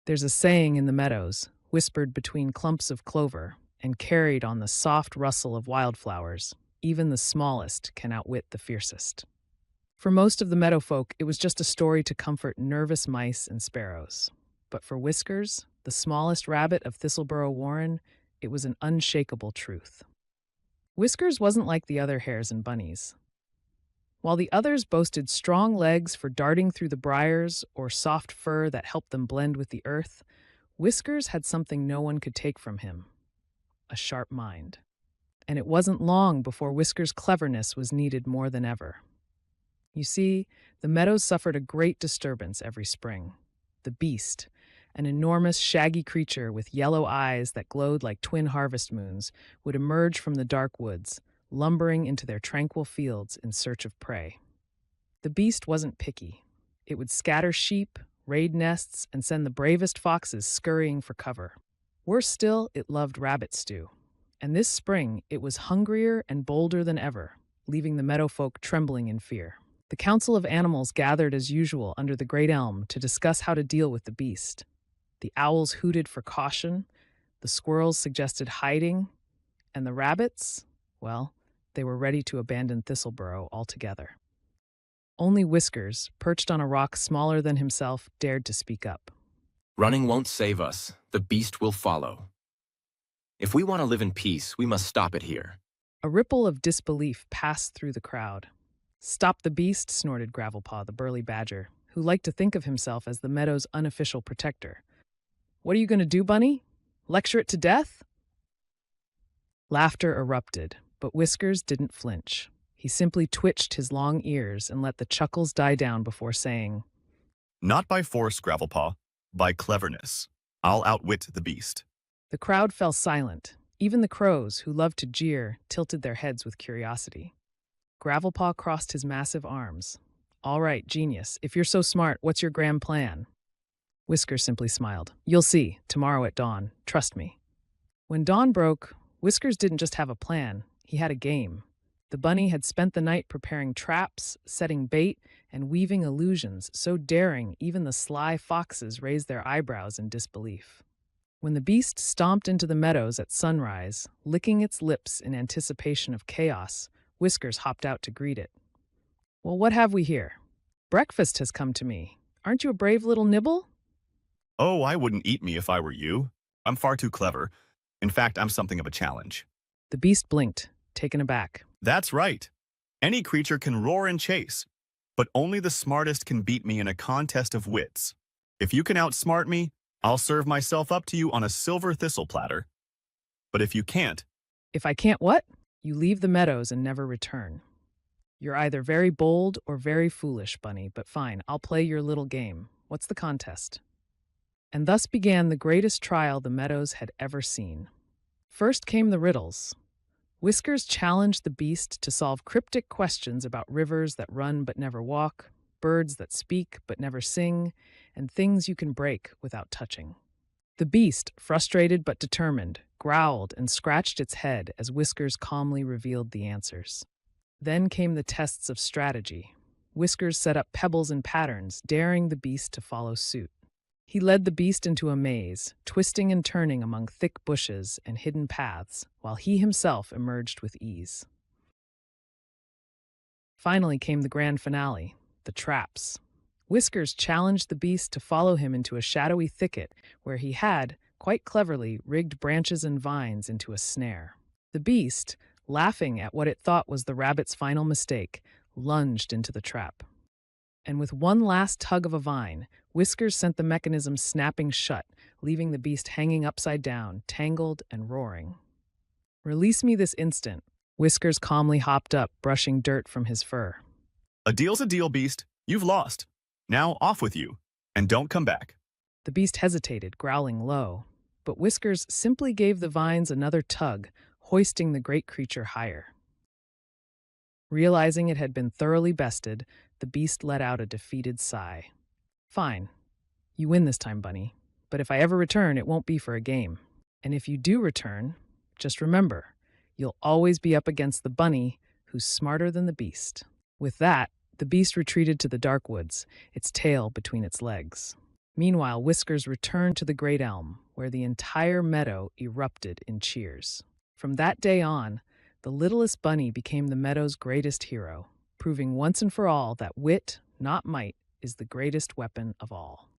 There's a saying in the meadows, whispered between clumps of clover and carried on the soft rustle of wildflowers, even the smallest can outwit the fiercest. For most of the meadow folk, it was just a story to comfort nervous mice and sparrows. But for Whiskers, the smallest rabbit of Thistleborough Warren, it was an unshakable truth. Whiskers wasn't like the other hares and bunnies. While the others boasted strong legs for darting through the briars or soft fur that helped them blend with the earth, Whiskers had something no one could take from him: a sharp mind. And it wasn't long before Whiskers' cleverness was needed more than ever. You see, the meadows suffered a great disturbance every spring. The beast, an enormous shaggy creature with yellow eyes that glowed like twin harvest moons, would emerge from the dark woods, lumbering into their tranquil fields in search of prey. The beast wasn't picky. It would scatter sheep, raid nests, and send the bravest foxes scurrying for cover. Worse still, it loved rabbit stew. And this spring, it was hungrier and bolder than ever, leaving the meadow folk trembling in fear. The council of animals gathered as usual under the great elm to discuss how to deal with the beast. The owls hooted for caution, the squirrels suggested hiding, and the rabbits, well, they were ready to abandon Thistleborough altogether. Only Whiskers, perched on a rock smaller than himself, dared to speak up. Running won't save us. The beast will follow. If we want to live in peace, we must stop it here. A ripple of disbelief passed through the crowd. "Stop the beast," snorted Gravelpaw, the burly badger, who liked to think of himself as the meadow's unofficial protector. "What are you going to do, Bunny? Lecture it to death?" Laughter erupted, but Whiskers didn't flinch. He simply twitched his long ears and let the chuckles die down before saying, "Not by force, Gravelpaw, by cleverness. I'll outwit the beast." The crowd fell silent. Even the crows, who loved to jeer, tilted their heads with curiosity. Gravelpaw crossed his massive arms. "All right, genius. If you're so smart, what's your grand plan?" Whiskers simply smiled. "You'll see, tomorrow at dawn. Trust me." When dawn broke, Whiskers didn't just have a plan, he had a game. The bunny had spent the night preparing traps, setting bait, and weaving illusions so daring even the sly foxes raised their eyebrows in disbelief. When the beast stomped into the meadows at sunrise, licking its lips in anticipation of chaos, Whiskers hopped out to greet it. "Well, what have we here? Breakfast has come to me. Aren't you a brave little nibble?" "Oh, I wouldn't eat me if I were you. I'm far too clever. In fact, I'm something of a challenge." The beast blinked, taken aback. "That's right. Any creature can roar and chase, but only the smartest can beat me in a contest of wits. If you can outsmart me, I'll serve myself up to you on a silver thistle platter. But if you can't—" "If I can't what?" "You leave the meadows and never return. You're either very bold or very foolish, Bunny, but fine, I'll play your little game. What's the contest?" And thus began the greatest trial the meadows had ever seen. First came the riddles. Whiskers challenged the beast to solve cryptic questions about rivers that run but never walk, birds that speak but never sing, and things you can break without touching. The beast, frustrated but determined, growled and scratched its head as Whiskers calmly revealed the answers. Then came the tests of strategy. Whiskers set up pebbles and patterns, daring the beast to follow suit. He led the beast into a maze, twisting and turning among thick bushes and hidden paths, while he himself emerged with ease. Finally came the grand finale, the traps. Whiskers challenged the beast to follow him into a shadowy thicket where he had, quite cleverly, rigged branches and vines into a snare. The beast, laughing at what it thought was the rabbit's final mistake, lunged into the trap. And with one last tug of a vine, Whiskers sent the mechanism snapping shut, leaving the beast hanging upside down, tangled and roaring. "Release me this instant." Whiskers calmly hopped up, brushing dirt from his fur. "A deal's a deal, beast. You've lost. Now off with you, and don't come back." The beast hesitated, growling low, but Whiskers simply gave the vines another tug, hoisting the great creature higher. Realizing it had been thoroughly bested, the beast let out a defeated sigh. "Fine. You win this time, Bunny. But if I ever return, it won't be for a game. And if you do return, just remember, you'll always be up against the bunny who's smarter than the beast." With that, the beast retreated to the dark woods, its tail between its legs. Meanwhile, Whiskers returned to the great elm, where the entire meadow erupted in cheers. From that day on, the littlest bunny became the meadow's greatest hero, proving once and for all that wit, not might, is the greatest weapon of all.